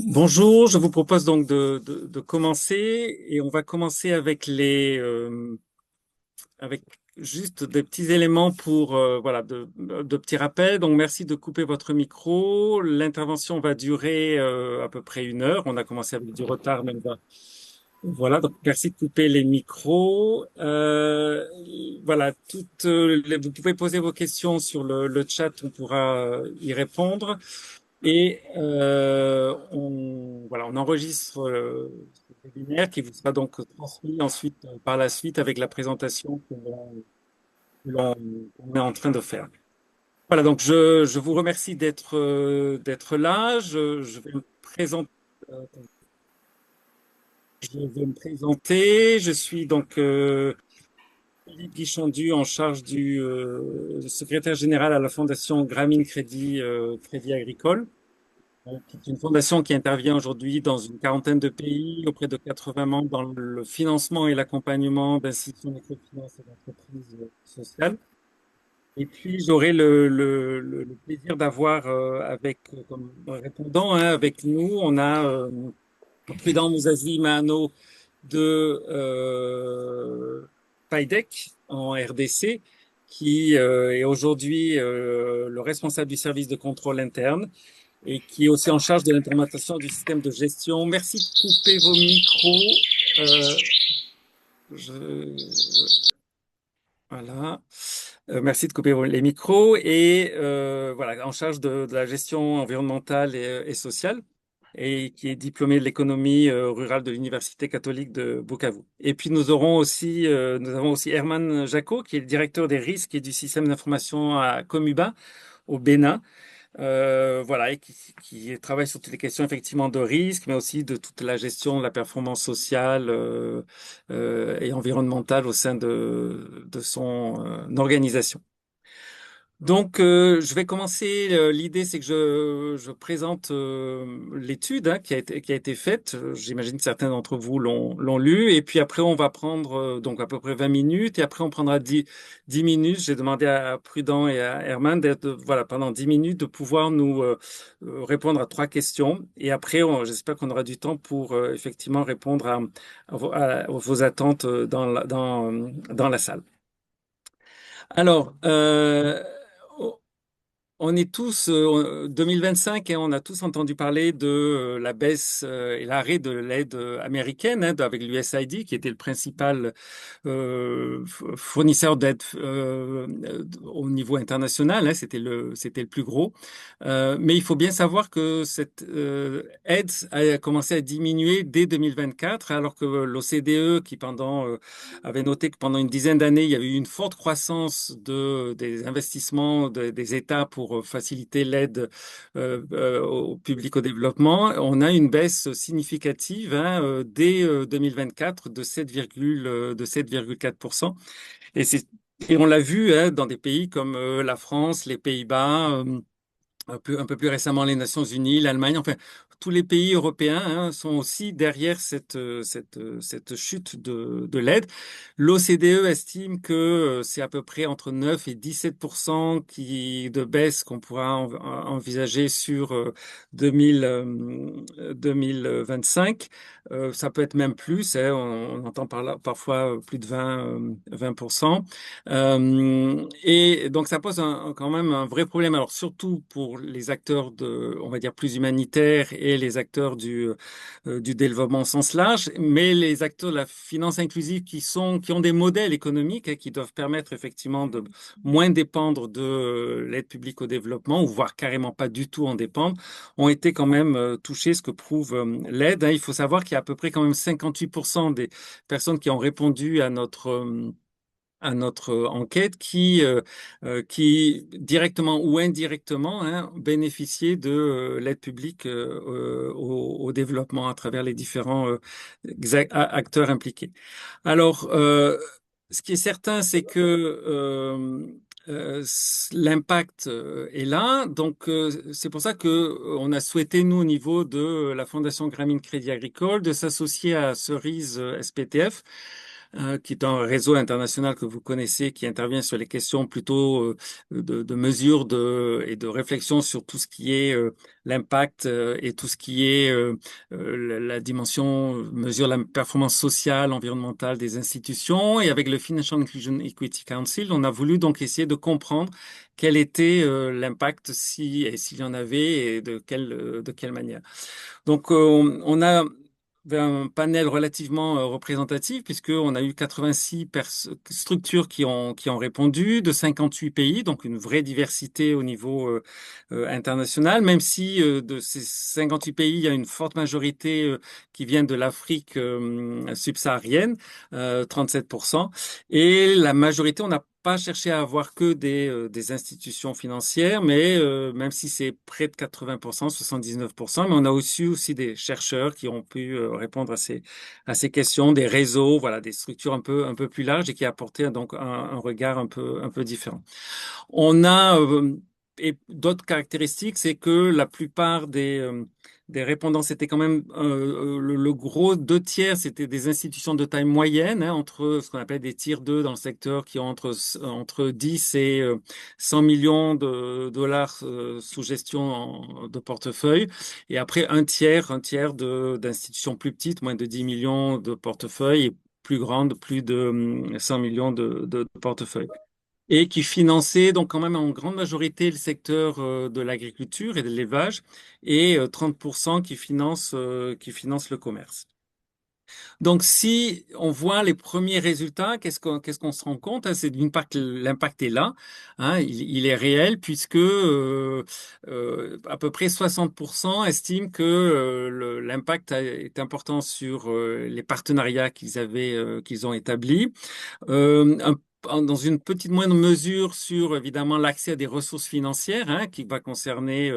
Bonjour, je vous propose donc de commencer et on va commencer avec avec juste des petits éléments pour voilà de petits rappels. Donc merci de couper votre micro. L'intervention va durer à peu près 1 heure. On a commencé avec du retard, mais voilà. Donc merci de couper les micros. Voilà, vous pouvez poser vos questions sur le chat, on pourra y répondre. Et voilà, on enregistre ce webinaire qui vous sera donc transmis ensuite par la suite avec la présentation qu'on est en train de faire. Voilà, donc je vous remercie d'être là. Euh, je vais me présenter. Je suis donc Philippe Guichandu, en charge du secrétaire général à la Fondation Grameen Crédit Agricole, qui est une fondation qui intervient aujourd'hui dans une quarantaine de pays, auprès de 80 membres dans le financement et l'accompagnement d'institutions de microfinance et d'entreprises sociales. Et puis, j'aurai le plaisir d'avoir comme répondant avec nous, on a Prudent Mouzazi Mahano de PAIDEC en RDC, qui est aujourd'hui le responsable du service de contrôle interne et qui est aussi en charge de l'implémentation du système de gestion. Merci de couper vos micros. Euh, voilà. Merci de couper les micros et voilà, en charge de la gestion environnementale et sociale et qui est diplômé de l'économie rurale de l'Université catholique de Bukavu. Et puis nous avons aussi Herman Jacot, qui est le directeur des risques et du système d'information à Comuba au Bénin. Voilà, et qui travaille sur toutes les questions effectivement de risque, mais aussi de toute la gestion de la performance sociale et environnementale au sein de son organisation. Donc, je vais commencer. L'idée, c'est que je présente l'étude qui a été faite. J'imagine que certains d'entre vous l'ont lu. Et puis après, on va prendre donc à peu près 20 minutes. Et après, on prendra 10 minutes. J'ai demandé à Prudent et à Herman d'être voilà, pendant 10 minutes de pouvoir nous répondre à 3 questions. Et après, j'espère qu'on aura du temps pour effectivement répondre à vos attentes dans la salle. Alors, on est tous 2025 et on a tous entendu parler de la baisse et l'arrêt de l'aide américaine avec l'USAID qui était le principal fournisseur d'aide au niveau international. C'était le plus gros. Mais il faut bien savoir que cette aide a commencé à diminuer dès 2024, alors que l'OCDE, avait noté que pendant une dizaine d'années, il y avait eu une forte croissance des investissements des États pour faciliter l'aide au public au développement. On a une baisse significative dès 2024 de 7,4%. Et, et on l'a vu dans des pays comme la France, les Pays-Bas, un peu plus récemment les Nations Unies, l'Allemagne, enfin tous les pays européens sont aussi derrière cette chute de l'aide. L'OCDE estime que c'est à peu près entre 9 et 17% de baisse qu'on pourra envisager sur 2000, 2025. Ça peut être même plus, on entend par là, parfois plus de 20%. Et donc ça pose quand même un vrai problème. Alors surtout pour les acteurs on va dire plus humanitaires et les acteurs du développement au sens large, mais les acteurs de la finance inclusive qui ont des modèles économiques qui doivent permettre effectivement de moins dépendre de l'aide publique au développement, ou voire carrément pas du tout en dépendre, ont été quand même touchés, ce que prouve l'aide. Il faut savoir qu'il y a à peu près quand même 58% des personnes qui ont répondu à notre enquête qui directement ou indirectement bénéficiaient de l'aide publique au développement à travers les différents acteurs impliqués. Alors, ce qui est certain, c'est que l'impact est là. Donc, c'est pour ça que on a souhaité, nous, au niveau de la Fondation Grameen Crédit Agricole, de s'associer à Cerise SPTF qui est un réseau international que vous connaissez, qui intervient sur les questions plutôt de mesure et de réflexion sur tout ce qui est l'impact et tout ce qui est la dimension mesure la performance sociale, environnementale des institutions. Et avec le Financial Inclusion Equity Council, on a voulu donc essayer de comprendre quel était l'impact si et s'il y en avait et de quelle manière. Donc, on a un panel relativement représentatif puisqu'on a eu 86 structures qui ont répondu de 58 pays, donc une vraie diversité au niveau international, même si de ces 58 pays, il y a une forte majorité qui vient de l'Afrique subsaharienne, 37%, et la majorité, on n'a pas cherché à avoir que des institutions financières, mais même si c'est près de 80%, 79%, mais on a aussi des chercheurs qui ont pu répondre à ces questions, des réseaux, voilà, des structures un peu plus larges et qui apportaient donc un regard un peu différent. On a et d'autres caractéristiques, c'est que la plupart des répondants, c'était quand même le gros 2 tiers, c'était des institutions de taille moyenne, hein, entre ce qu'on appelle des tiers 2 dans le secteur, qui ont entre 10 et 100 millions de dollars sous gestion de portefeuille. Et après, un tiers d'institutions plus petites, moins de 10 millions de portefeuille, et plus grandes, plus de 100 millions de portefeuilles et qui finançait donc quand même en grande majorité le secteur de l'agriculture et de l'élevage et 30% qui finance le commerce. Donc si on voit les premiers résultats, qu'est-ce qu'on se rend compte? Hein, c'est d'une part que l'impact est là, hein, il est réel puisque à peu près 60% estiment que l'impact est important sur les partenariats qu'ils ont établis. Dans une petite moindre mesure sur évidemment l'accès à des ressources financières, hein, qui va concerner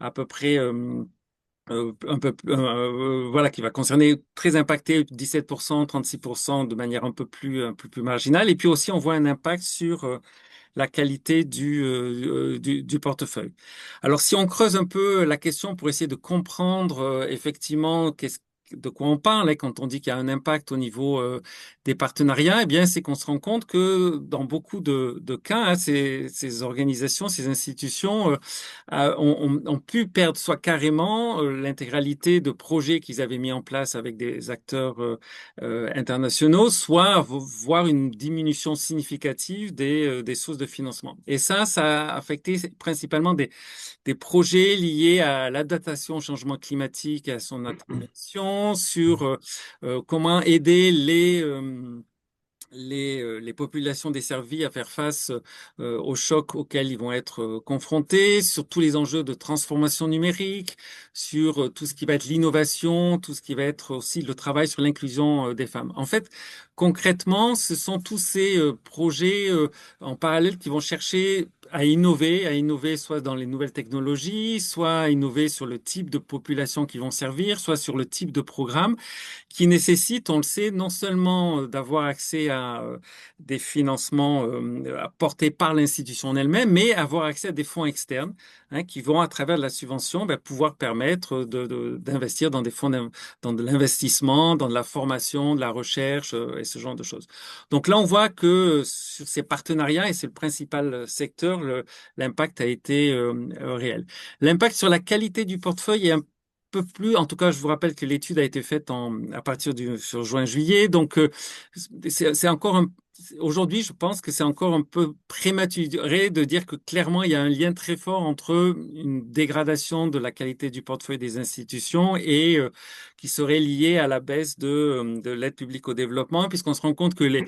à peu près voilà, qui va concerner très impacté 17%, 36% de manière un peu plus marginale. Et puis aussi, on voit un impact sur la qualité du portefeuille. Alors, si on creuse un peu la question pour essayer de comprendre effectivement de quoi on parle hein, quand on dit qu'il y a un impact au niveau des partenariats, eh bien, c'est qu'on se rend compte que dans beaucoup de cas, hein, ces organisations, ces institutions ont pu perdre soit carrément l'intégralité de projets qu'ils avaient mis en place avec des acteurs internationaux, soit voir une diminution significative des sources de financement. Et ça a affecté principalement des projets liés à l'adaptation au changement climatique et à son atténuation, sur comment aider les populations desservies à faire face aux chocs auxquels ils vont être confrontés, sur tous les enjeux de transformation numérique, sur tout ce qui va être l'innovation, tout ce qui va être aussi le travail sur l'inclusion des femmes. En fait, concrètement, ce sont tous ces projets en parallèle qui vont chercher à innover soit dans les nouvelles technologies, soit à innover sur le type de population qu'ils vont servir, soit sur le type de programme qui nécessite, on le sait, non seulement d'avoir accès à des financements apportés par l'institution en elle-même, mais avoir accès à des fonds externes hein, qui vont, à travers de la subvention, ben, pouvoir permettre d'investir dans des fonds, dans de l'investissement, dans de la formation, de la recherche et ce genre de choses. Donc là, on voit que sur ces partenariats, et c'est le principal secteur, l'impact a été réel. L'impact sur la qualité du portefeuille est un peu plus. En tout cas, je vous rappelle que l'étude a été faite à partir sur juin-juillet. Donc, c'est encore aujourd'hui, je pense que c'est encore un peu prématuré de dire que clairement, il y a un lien très fort entre une dégradation de la qualité du portefeuille des institutions et qui serait liée à la baisse de l'aide publique au développement, puisqu'on se rend compte que les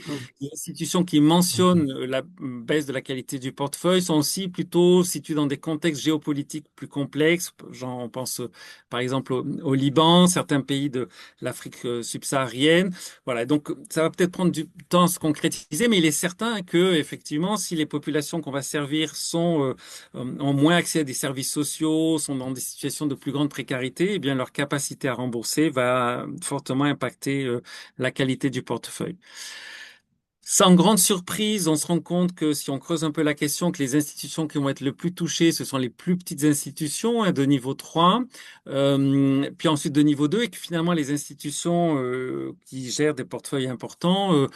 institutions qui mentionnent la baisse de la qualité du portefeuille sont aussi plutôt situées dans des contextes géopolitiques plus complexes. Genre, on pense par exemple au Liban, certains pays de l'Afrique subsaharienne. Voilà, donc ça va peut-être prendre du temps à se concrétiser, mais il est certain que effectivement, si les populations qu'on va servir ont moins accès à des services sociaux, sont dans des situations de plus grande précarité, eh bien leur capacité à rembourser va fortement impacter la qualité du portefeuille. Sans grande surprise, on se rend compte que si on creuse un peu la question, que les institutions qui vont être le plus touchées, ce sont les plus petites institutions de niveau 3, puis ensuite de niveau 2, et que finalement les institutions qui gèrent des portefeuilles importants,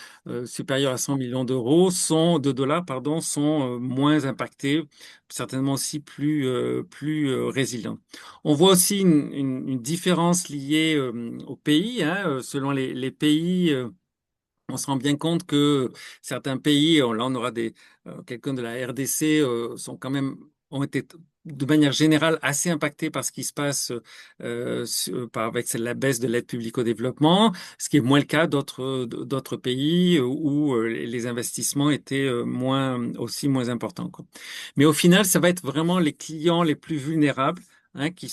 supérieurs à 100 millions d'euros, de dollars, pardon, sont moins impactées, certainement aussi plus résilientes. On voit aussi une différence liée au pays, hein, selon les pays. On se rend bien compte que certains pays, là on aura quelqu'un de la RDC, sont quand même, ont été de manière générale assez impactés par ce qui se passe avec la baisse de l'aide publique au développement, ce qui est moins le cas d'autres pays où les investissements étaient moins importants, quoi. Mais au final, ça va être vraiment les clients les plus vulnérables, hein, qui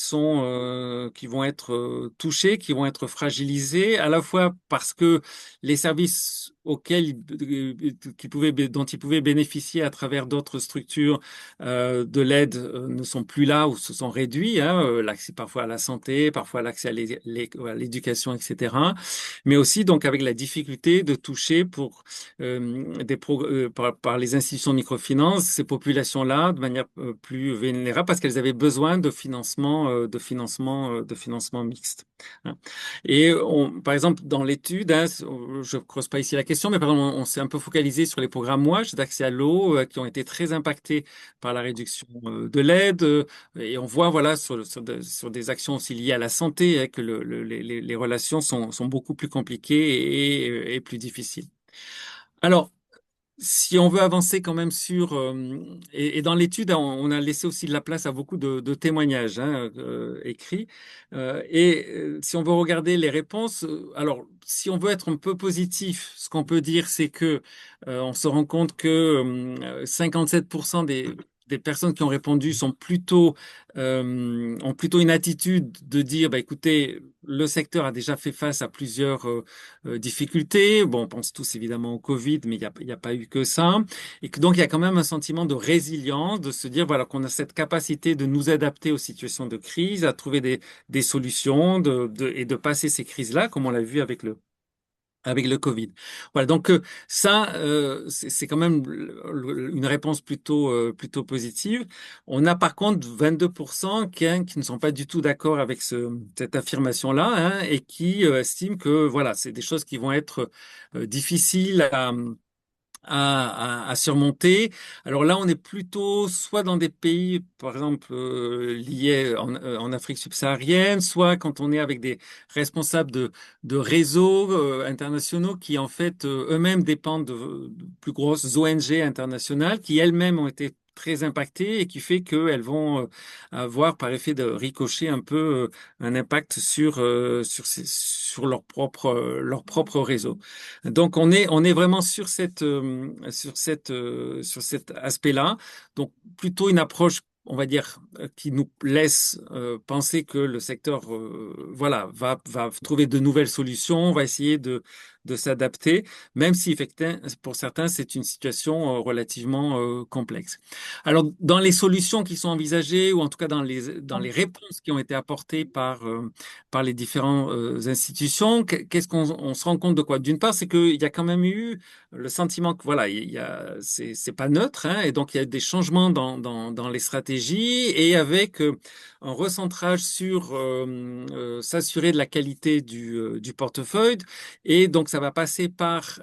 vont être touchés, qui vont être fragilisés, à la fois parce que les services dont ils pouvaient bénéficier à travers d'autres structures de l'aide ne sont plus là ou se sont réduits, hein, l'accès parfois à la santé, parfois l'accès à l'éducation, etc. Mais aussi donc avec la difficulté de toucher par les institutions de microfinance ces populations-là de manière plus vulnérable parce qu'elles avaient besoin de financement mixte, hein. Et par exemple, dans l'étude, hein, je ne creuse pas ici la question, mais par exemple, on s'est un peu focalisé sur les programmes WASH d'accès à l'eau qui ont été très impactés par la réduction de l'aide. Et on voit, voilà, sur des actions aussi liées à la santé, hein, que les relations sont beaucoup plus compliquées et plus difficiles. Alors, si on veut avancer quand même et dans l'étude, on a laissé aussi de la place à beaucoup de témoignages, hein, écrits. Si on veut regarder les réponses, alors si on veut être un peu positif, ce qu'on peut dire, c'est que on se rend compte que 57% des personnes qui ont répondu ont plutôt une attitude de dire, bah, écoutez, le secteur a déjà fait face à plusieurs difficultés. Bon, on pense tous évidemment au Covid, mais il y a pas eu que ça. Et que donc, il y a quand même un sentiment de résilience, de se dire voilà, qu'on a cette capacité de nous adapter aux situations de crise, à trouver des solutions et de passer ces crises-là, comme on l'a vu avec le Covid. Voilà, donc c'est quand même une réponse plutôt positive. On a par contre 22% qui ne sont pas du tout d'accord avec cette affirmation-là, hein, et qui estiment que voilà, c'est des choses qui vont être difficiles à surmonter. Alors là, on est plutôt soit dans des pays, par exemple, liés en Afrique subsaharienne, soit quand on est avec des responsables de réseaux internationaux qui, en fait, eux-mêmes dépendent de plus grosses ONG internationales qui, elles-mêmes, ont été très impactées et qui fait qu'elles vont avoir, par effet de ricochet, un peu un impact sur leur propre réseau. Donc on est vraiment sur cet aspect-là. Donc plutôt une approche, on va dire, qui nous laisse penser que le secteur, voilà, va trouver de nouvelles solutions, va essayer de s'adapter, même si effectivement pour certains c'est une situation relativement complexe. Alors dans les solutions qui sont envisagées ou en tout cas dans les réponses qui ont été apportées par les différentes institutions, qu'est-ce qu'on se rend compte de quoi? D'une part, c'est qu'il y a quand même eu le sentiment que voilà, c'est pas neutre, hein, et donc il y a des changements dans les stratégies et avec un recentrage sur s'assurer de la qualité du portefeuille, et donc ça va passer par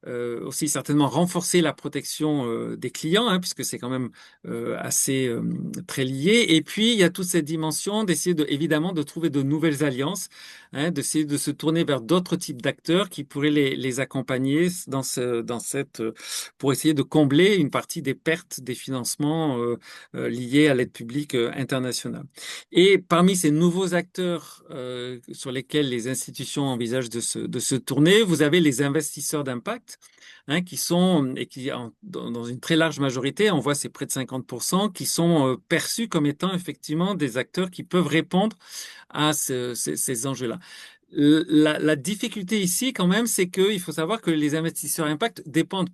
aussi certainement renforcer la protection des clients, hein, puisque c'est quand même assez très lié. Et puis il y a toute cette dimension d'essayer évidemment de trouver de nouvelles alliances, hein, d'essayer de se tourner vers d'autres types d'acteurs qui pourraient les accompagner pour essayer de combler une partie des pertes des financements liés à l'aide publique internationale. Et parmi ces nouveaux acteurs sur lesquels les institutions envisagent de se tourner, vous avez les investisseurs d'impact, hein, dans une très large majorité, on voit c'est près de 50%, qui sont perçus comme étant effectivement des acteurs qui peuvent répondre à ces enjeux-là. La difficulté ici, quand même, c'est qu'il faut savoir que les investisseurs impact dépendent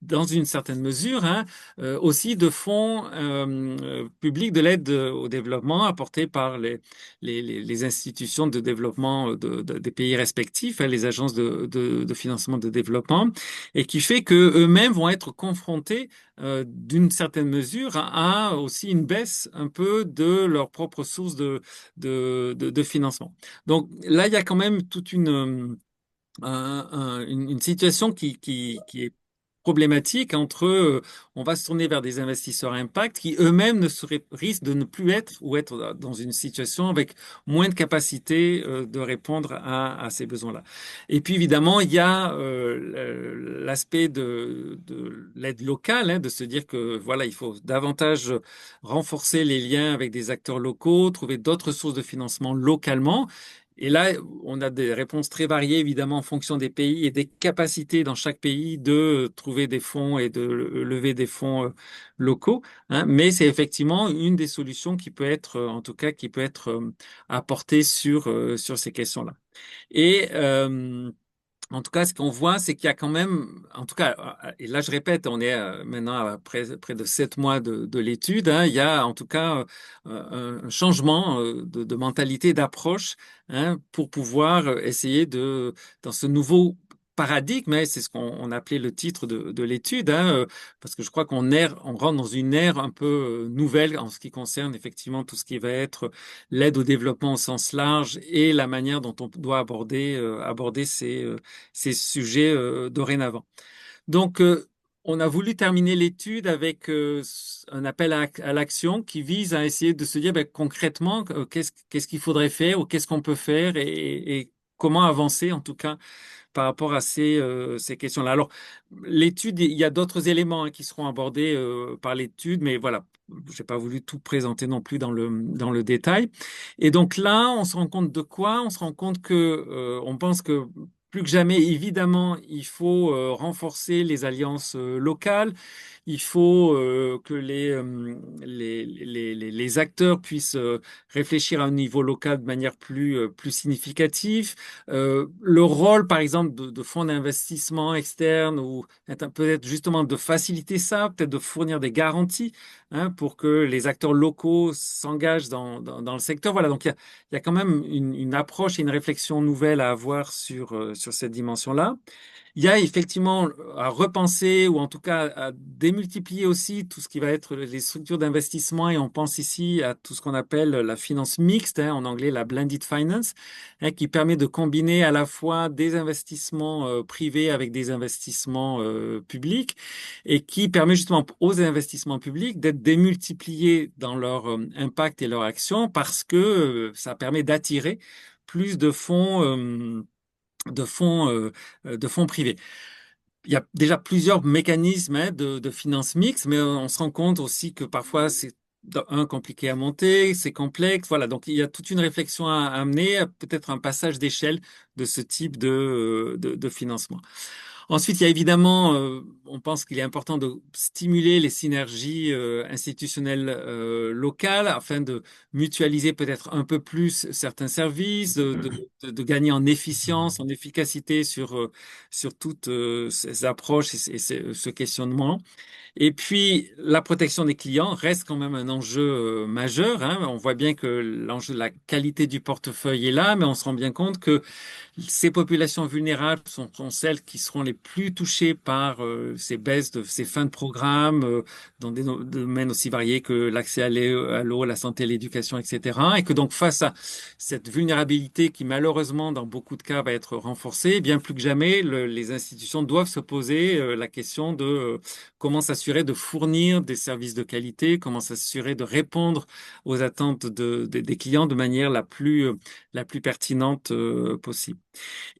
dans une certaine mesure, hein, aussi de fonds publics de l'aide au développement apportés par les institutions de développement des pays respectifs, hein, les agences de financement de développement, et qui fait que eux-mêmes vont être confrontés d'une certaine mesure à aussi une baisse un peu de leurs propres sources de financement. Donc là, il y a quand même toute une situation qui est problématique entre on va se tourner vers des investisseurs impact qui eux-mêmes risquent de ne plus être ou être dans une situation avec moins de capacité de répondre à ces besoins-là. Et puis évidemment, il y a l'aspect de l'aide locale, hein, de se dire que voilà, il faut davantage renforcer les liens avec des acteurs locaux, trouver d'autres sources de financement localement. Et là, on a des réponses très variées, évidemment, en fonction des pays et des capacités dans chaque pays de trouver des fonds et de lever des fonds locaux, hein. Mais c'est effectivement une des solutions qui peut être, en tout cas, qui peut être apportée sur ces questions-là. Et en tout cas, ce qu'on voit, c'est qu'il y a quand même, en tout cas, et là je répète, on est maintenant à près de 7 mois de l'étude, hein, il y a en tout cas un changement de mentalité, d'approche, hein, pour pouvoir essayer dans ce nouveau paradigme, hein, c'est ce qu'on appelait le titre de l'étude, hein, parce que je crois on rentre dans une ère un peu nouvelle en ce qui concerne effectivement tout ce qui va être l'aide au développement au sens large et la manière dont on doit aborder ces sujets dorénavant. Donc, on a voulu terminer l'étude avec un appel à l'action qui vise à essayer de se dire ben, concrètement qu'est-ce qu'il faudrait faire ou qu'est-ce qu'on peut faire et comment avancer en tout cas par rapport à ces questions-là. Alors, l'étude, il y a d'autres éléments hein, qui seront abordés par l'étude, mais voilà, je n'ai pas voulu tout présenter non plus dans le détail. Et donc là, on se rend compte de quoi? On se rend compte que on pense que plus que jamais, évidemment, il faut renforcer les alliances locales. Il faut que les acteurs puissent réfléchir à un niveau local de manière plus significative. Le rôle, par exemple, de fonds d'investissement externes ou peut-être justement de faciliter ça, peut-être de fournir des garanties hein, pour que les acteurs locaux s'engagent dans le secteur. Voilà, donc il y a quand même une approche et une réflexion nouvelle à avoir sur cette dimension-là. Il y a effectivement à repenser ou en tout cas à démultiplier aussi tout ce qui va être les structures d'investissement et on pense ici à tout ce qu'on appelle la finance mixte, hein, en anglais la blended finance, hein, qui permet de combiner à la fois des investissements privés avec des investissements publics et qui permet justement aux investissements publics d'être démultipliés dans leur impact et leur action parce que ça permet d'attirer plus de fonds privés. Il y a déjà plusieurs mécanismes hein, de finance mixte, mais on se rend compte aussi que parfois c'est compliqué à monter, c'est complexe. Voilà, donc il y a toute une réflexion à amener, peut-être un passage d'échelle de ce type de financement. Ensuite, il y a évidemment, on pense qu'il est important de stimuler les synergies institutionnelles locales afin de mutualiser peut-être un peu plus certains services, de gagner en efficience, en efficacité sur toutes ces approches et ce questionnement. Et puis, la protection des clients reste quand même un enjeu majeur, hein. On voit bien que l'enjeu de la qualité du portefeuille est là, mais on se rend bien compte que ces populations vulnérables sont celles qui seront les plus touchées par ces baisses ces fins de programme dans des domaines aussi variés que l'accès à l'eau, la santé, l'éducation, etc. Et que donc face à cette vulnérabilité qui malheureusement dans beaucoup de cas va être renforcée, eh bien plus que jamais, les institutions doivent se poser la question de comment s'assurer de fournir des services de qualité, comment s'assurer de répondre aux attentes des clients de manière la plus pertinente possible.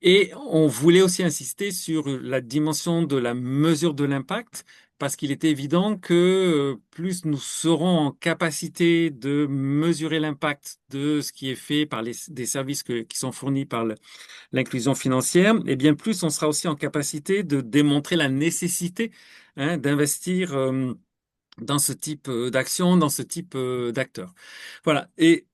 Et on voulait aussi insister sur la dimension de la mesure de l'impact, parce qu'il est évident que plus nous serons en capacité de mesurer l'impact de ce qui est fait par des services qui sont fournis par l'inclusion financière, et bien plus on sera aussi en capacité de démontrer la nécessité hein, d'investir dans ce type d'action, dans ce type d'acteurs. Voilà. Et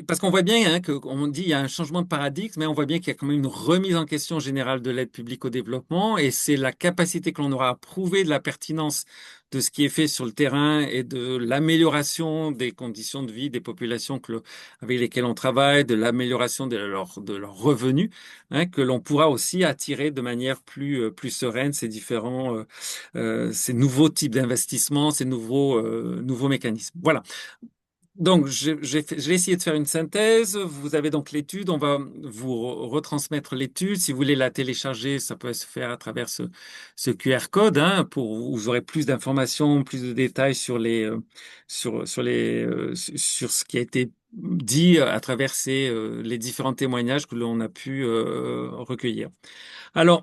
parce qu'on voit bien hein, qu'on dit il y a un changement de paradigme, mais on voit bien qu'il y a quand même une remise en question générale de l'aide publique au développement, et c'est la capacité que l'on aura à prouver de la pertinence de ce qui est fait sur le terrain et de l'amélioration des conditions de vie des populations avec lesquelles on travaille, de l'amélioration de leurs revenus, hein, que l'on pourra aussi attirer de manière plus sereine ces nouveaux types d'investissements, ces nouveaux mécanismes. Voilà. Donc, j'ai essayé de faire une synthèse. Vous avez donc l'étude. On va vous retransmettre l'étude. Si vous voulez la télécharger, ça peut se faire à travers ce QR code, hein, vous aurez plus d'informations, plus de détails sur ce qui a été dit à travers les différents témoignages que l'on a pu recueillir. Alors,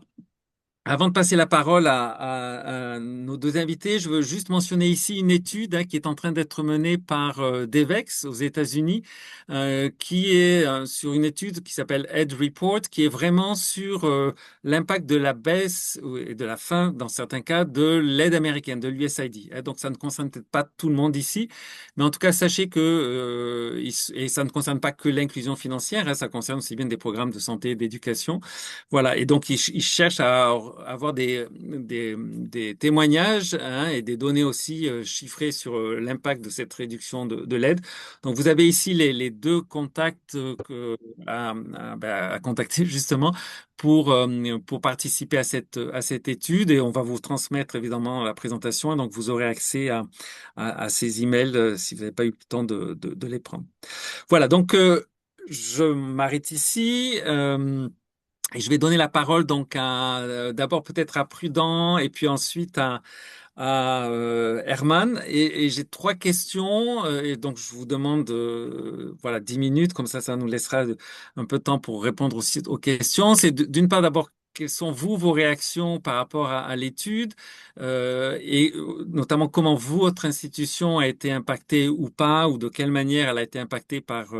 avant de passer la parole à nos deux invités, je veux juste mentionner ici une étude hein, qui est en train d'être menée par Devex aux États-Unis, qui est sur une étude qui s'appelle Ed Report, qui est vraiment sur l'impact de la baisse et de la fin, dans certains cas, de l'aide américaine, de l'USAID. Donc, ça ne concerne peut-être pas tout le monde ici, mais en tout cas, sachez que, et ça ne concerne pas que l'inclusion financière, hein, ça concerne aussi bien des programmes de santé et d'éducation. Voilà, et donc ils cherchent à avoir des témoignages hein, et des données aussi chiffrées sur l'impact de cette réduction de l'aide. Donc vous avez ici les deux contacts à contacter justement pour participer à cette étude et on va vous transmettre évidemment la présentation. Donc vous aurez accès à ces emails si vous n'avez pas eu le temps de les prendre. Voilà, donc je m'arrête ici. Et je vais donner la parole donc d'abord peut-être à Prudent et puis ensuite à Herman. Et j'ai trois questions et donc je vous demande voilà 10 minutes comme ça nous laissera un peu de temps pour répondre aussi aux questions. C'est d'une part d'abord quelles sont vos réactions par rapport à l'étude et notamment comment votre institution a été impactée ou pas ou de quelle manière elle a été impactée par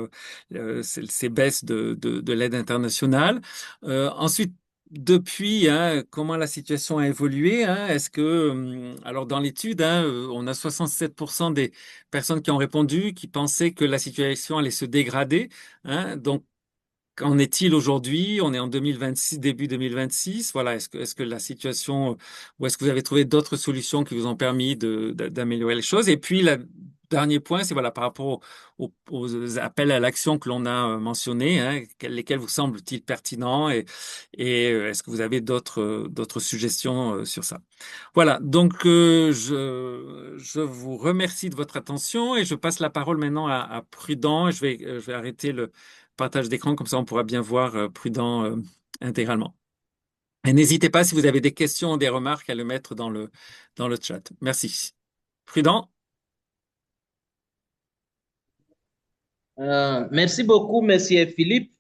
ces baisses de l'aide internationale. Ensuite, depuis, hein, comment la situation a évolué, hein, est-ce que, alors dans l'étude, hein, on a 67% des personnes qui ont répondu qui pensaient que la situation allait se dégrader, hein, donc qu'en est-il aujourd'hui? On est en 2026, début 2026. Voilà, est-ce que la situation, ou est-ce que vous avez trouvé d'autres solutions qui vous ont permis d'améliorer les choses? Et puis, le dernier point, c'est voilà, par rapport aux appels à l'action que l'on a mentionnés, hein, lesquels vous semblent-ils pertinents et est-ce que vous avez d'autres suggestions sur ça? Voilà, donc je vous remercie de votre attention et je passe la parole maintenant à Prudent. Je vais arrêter le partage d'écran, comme ça on pourra bien voir Prudent intégralement. Et n'hésitez pas si vous avez des questions ou des remarques à le mettre dans le chat. Merci. Prudent? Merci beaucoup, Monsieur Philippe.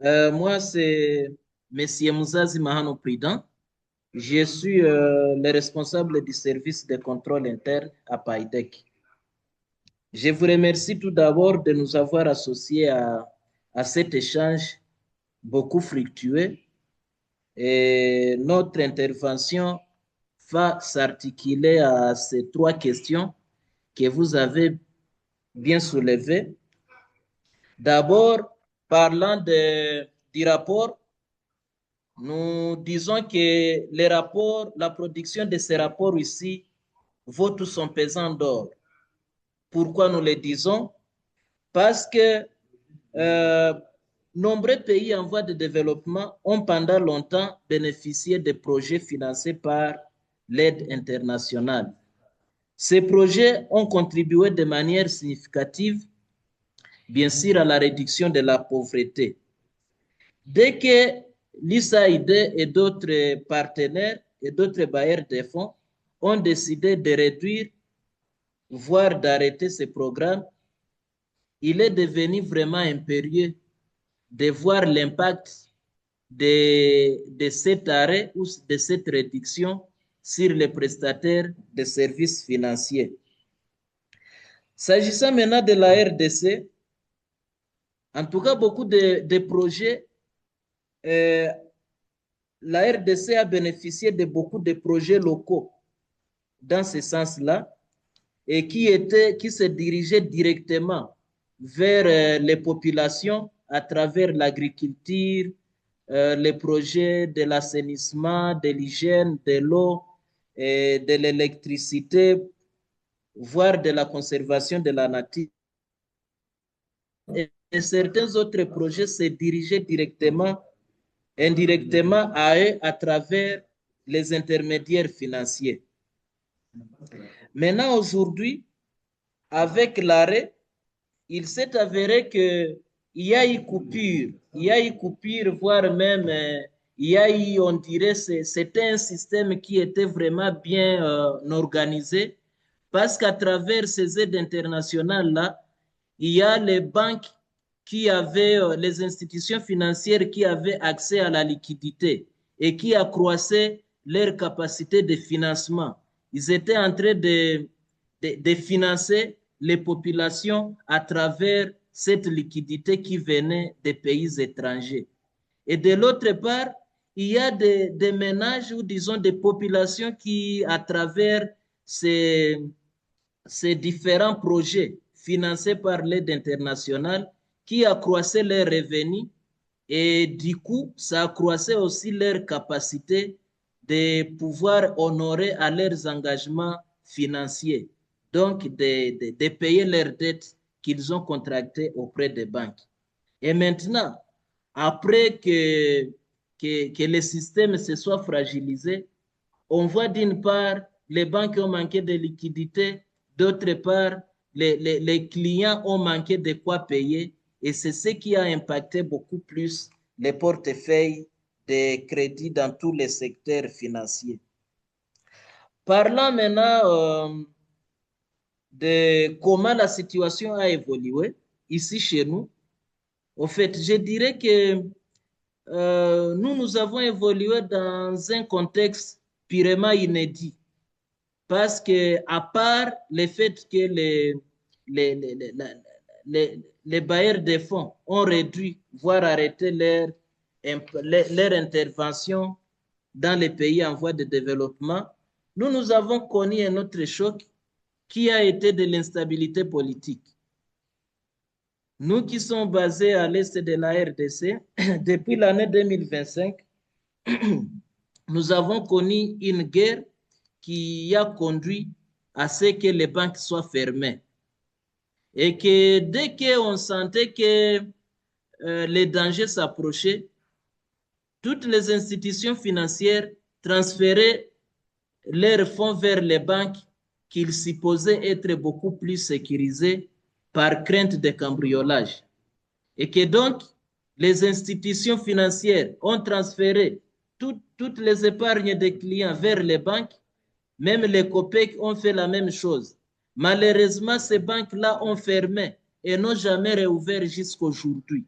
Moi, c'est Monsieur Mouzazi Mahano Prudent. Je suis le responsable du service de contrôle interne à PAIDEC. Je vous remercie tout d'abord de nous avoir associés à cet échange beaucoup fructueux. Et notre intervention va s'articuler à ces trois questions que vous avez bien soulevées. D'abord, parlant du rapport, nous disons que les rapports, la production de ces rapports ici vaut tout son pesant d'or. Pourquoi nous le disons? Parce que euh, nombreux pays en voie de développement ont pendant longtemps bénéficié de projets financés par l'aide internationale. Ces projets ont contribué de manière significative, bien sûr, à la réduction de la pauvreté. Dès que l'USAID et d'autres partenaires et d'autres bailleurs de fonds ont décidé de réduire, voire d'arrêter ces programmes, il est devenu vraiment impérieux de voir l'impact de cet arrêt ou de cette réduction sur les prestataires de services financiers. S'agissant maintenant de la RDC, en tout cas, beaucoup de projets, la RDC a bénéficié de beaucoup de projets locaux dans ce sens-là et qui se dirigeaient directement vers les populations à travers l'agriculture, les projets de l'assainissement, de l'hygiène, de l'eau, et de l'électricité, voire de la conservation de la nature. Et certains autres projets se dirigeaient directement, indirectement à eux à travers les intermédiaires financiers. Maintenant, aujourd'hui, avec l'arrêt, il s'est avéré qu'il y a eu coupure, voire même il y a eu, on dirait, c'était un système qui était vraiment bien organisé, parce qu'à travers ces aides internationales-là, il y a les banques qui avaient, les institutions financières qui avaient accès à la liquidité et qui accroissaient leur capacité de financement. Ils étaient en train de financer les populations à travers cette liquidité qui venait des pays étrangers. Et de l'autre part, il y a des ménages ou disons des populations qui, à travers ces différents projets financés par l'aide internationale, qui accroissaient leurs revenus et du coup, ça accroissait aussi leur capacité de pouvoir honorer à leurs engagements financiers, donc de payer leurs dettes qu'ils ont contractées auprès des banques. Et maintenant, après que le système se soit fragilisé, on voit d'une part les banques ont manqué de liquidité, d'autre part les clients ont manqué de quoi payer et c'est ce qui a impacté beaucoup plus les portefeuilles de crédits dans tous les secteurs financiers. Parlant maintenant de comment la situation a évolué ici chez nous, au fait, je dirais que nous avons évolué dans un contexte purement inédit. Parce que, à part le fait que les, les, les bailleurs de fonds ont réduit, voire arrêté leur intervention dans les pays en voie de développement, nous avons connu un autre choc qui a été de l'instabilité politique. Nous qui sommes basés à l'est de la RDC, depuis l'année 2025, nous avons connu une guerre qui a conduit à ce que les banques soient fermées. Et que dès qu'on sentait que les dangers s'approchaient, toutes les institutions financières transféraient leurs fonds vers les banques qu'ils supposaient être beaucoup plus sécurisées par crainte de cambriolage. Et que donc, les institutions financières ont transféré toutes les épargnes des clients vers les banques. Même les COPEC ont fait la même chose. Malheureusement, ces banques-là ont fermé et n'ont jamais réouvert jusqu'aujourd'hui.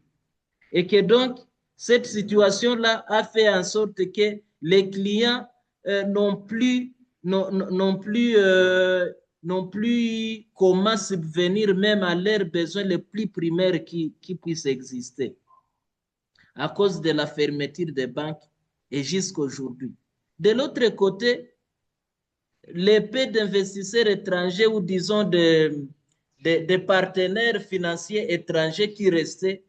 Et que donc, cette situation-là a fait en sorte que les clients n'ont plus comment subvenir même à leurs besoins les plus primaires qui puissent exister à cause de la fermeture des banques et jusqu'aujourd'hui. De l'autre côté, les peu d'investisseurs étrangers ou disons de partenaires financiers étrangers qui restaient,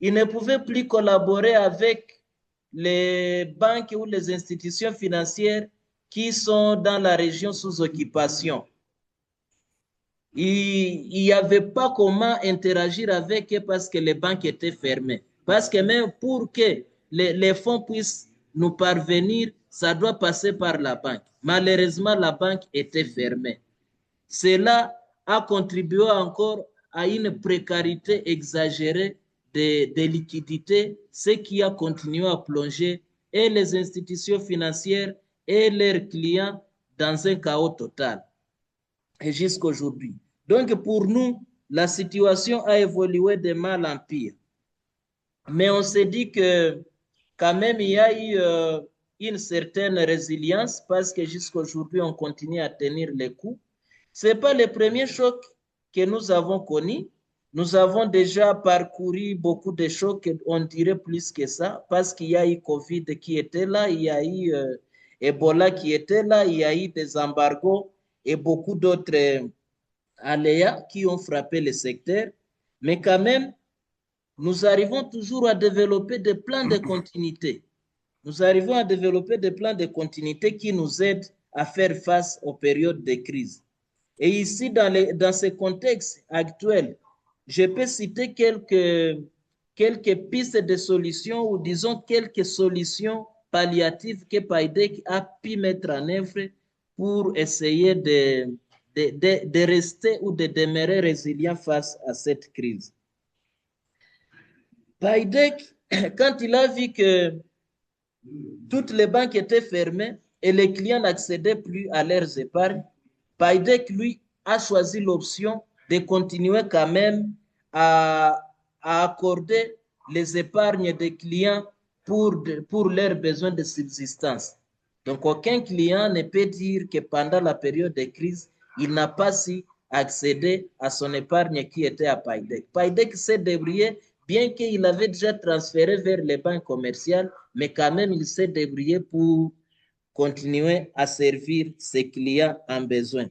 ils ne pouvaient plus collaborer avec les banques ou les institutions financières qui sont dans la région sous occupation. Il n'y avait pas comment interagir avec eux parce que les banques étaient fermées. Parce que même pour que les fonds puissent nous parvenir, ça doit passer par la banque. Malheureusement, la banque était fermée. Cela a contribué encore à une précarité exagérée des liquidités, ce qui a continué à plonger et les institutions financières et leurs clients dans un chaos total. Et jusqu'à aujourd'hui. Donc pour nous, la situation a évolué de mal en pire. Mais on s'est dit que quand même il y a eu une certaine résilience parce que jusqu'à aujourd'hui, on continue à tenir les coups. Ce n'est pas le premier choc que nous avons connu. Nous avons déjà parcouru beaucoup de chocs, on dirait plus que ça, parce qu'il y a eu Covid qui était là, il y a eu Ebola qui était là, il y a eu des embargos et beaucoup d'autres aléas qui ont frappé le secteur. Mais quand même, nous arrivons toujours à développer des plans de continuité. Nous arrivons à développer des plans de continuité qui nous aident à faire face aux périodes de crise. Et ici, dans ce contexte actuel, je peux citer quelques pistes de solutions ou disons quelques solutions palliatives que PAIDEC a pu mettre en œuvre pour essayer de rester ou de demeurer résilient face à cette crise. PAIDEC, quand il a vu que toutes les banques étaient fermées et les clients n'accédaient plus à leurs épargnes, PAIDEC, lui, a choisi l'option de continuer quand même à accorder les épargnes des clients pour leurs besoins de subsistance. Donc, aucun client ne peut dire que pendant la période de crise, il n'a pas su accéder à son épargne qui était à PAIDEC. PAIDEC s'est débrouillé, bien qu'il avait déjà transféré vers les banques commerciales, mais quand même, il s'est débrouillé pour continuer à servir ses clients en besoin.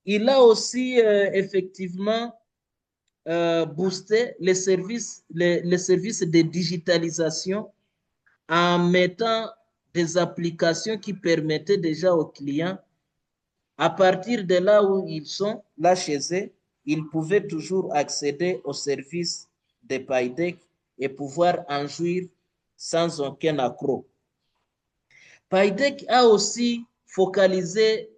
Il a aussi effectivement boosté les services de digitalisation en mettant des applications qui permettaient déjà aux clients, à partir de là où ils sont, là chez eux, ils pouvaient toujours accéder aux services de PAIDEC et pouvoir en jouir sans aucun accroc. PAIDEC a aussi focalisé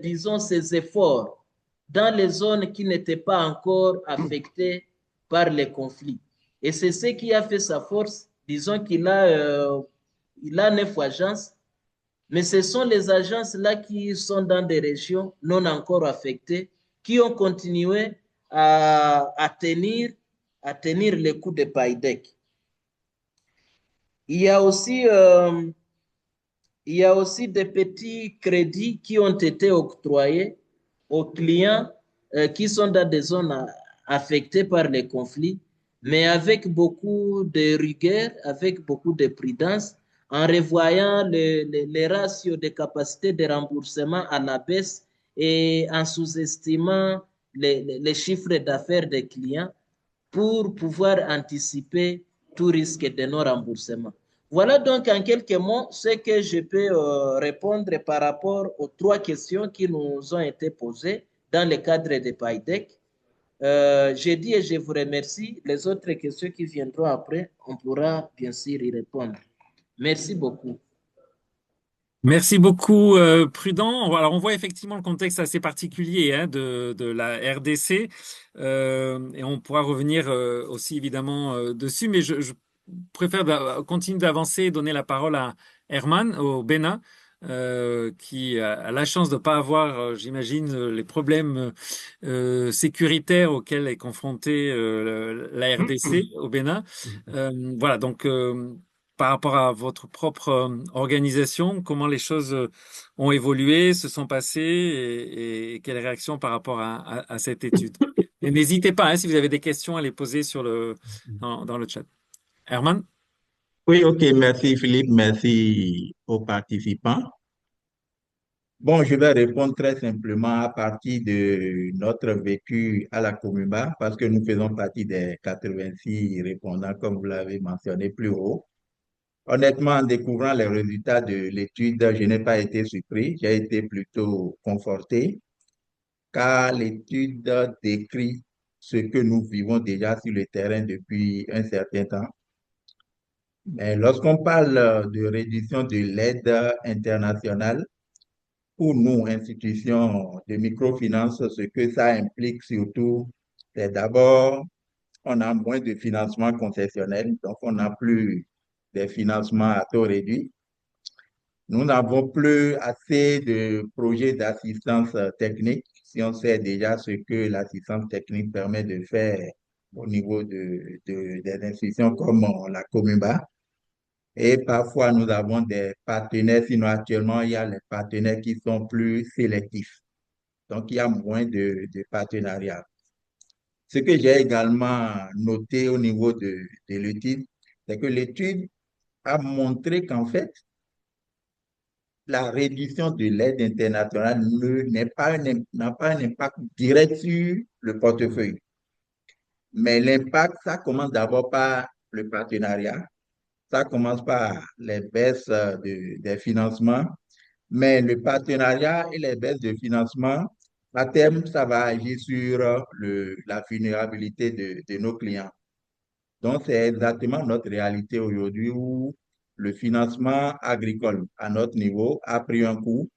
disons, ses efforts dans les zones qui n'étaient pas encore affectées par les conflits. Et c'est ce qui a fait sa force. Disons il a 9 agences, mais ce sont les agences-là qui sont dans des régions non encore affectées, qui ont continué à tenir les coups de PAIDEC. Il y a aussi il y a aussi des petits crédits qui ont été octroyés aux clients qui sont dans des zones affectées par les conflits, mais avec beaucoup de rigueur, avec beaucoup de prudence, en revoyant les ratios de capacité de remboursement à la baisse et en sous-estimant les chiffres d'affaires des clients pour pouvoir anticiper tout risque de non-remboursement. Voilà donc en quelques mots ce que je peux répondre par rapport aux 3 questions qui nous ont été posées dans le cadre de PAIDEC. J'ai dit et je vous remercie. Les autres questions qui viendront après, on pourra bien sûr y répondre. Merci beaucoup. Merci beaucoup, Prudent. Alors, on voit effectivement le contexte assez particulier hein, de la RDC et on pourra revenir aussi évidemment dessus, mais je préfère continuer d'avancer et donner la parole à Herman au Bénin, qui a la chance de ne pas avoir, j'imagine, les problèmes sécuritaires auxquels est confrontée la RDC au Bénin. Voilà, donc par rapport à votre propre organisation, comment les choses ont évolué, se sont passées et quelles réactions par rapport à cette étude. Et n'hésitez pas, hein, si vous avez des questions, à les poser dans le chat. Herman? Oui, ok, merci Philippe, merci aux participants. Bon, je vais répondre très simplement à partir de notre vécu à la Commuba, parce que nous faisons partie des 86 répondants, comme vous l'avez mentionné plus haut. Honnêtement, en découvrant les résultats de l'étude, je n'ai pas été surpris, j'ai été plutôt conforté, car l'étude décrit ce que nous vivons déjà sur le terrain depuis un certain temps. Mais lorsqu'on parle de réduction de l'aide internationale, pour nous, institutions de microfinance, ce que ça implique surtout, c'est d'abord, on a moins de financement concessionnel, donc on n'a plus des financements à taux réduit. Nous n'avons plus assez de projets d'assistance technique, si on sait déjà ce que l'assistance technique permet de faire au niveau des institutions comme la Commuba. Et parfois, nous avons des partenaires, sinon actuellement, il y a les partenaires qui sont plus sélectifs. Donc, il y a moins de partenariats. Ce que j'ai également noté au niveau de l'étude, c'est que l'étude a montré qu'en fait, la réduction de l'aide internationale n'a pas un impact direct sur le portefeuille. Mais l'impact, ça commence d'abord par le partenariat, ça commence par les baisses des financements, mais le partenariat et les baisses de financement, à terme, ça va agir sur la vulnérabilité de nos clients. Donc, c'est exactement notre réalité aujourd'hui où le financement agricole à notre niveau a pris un coup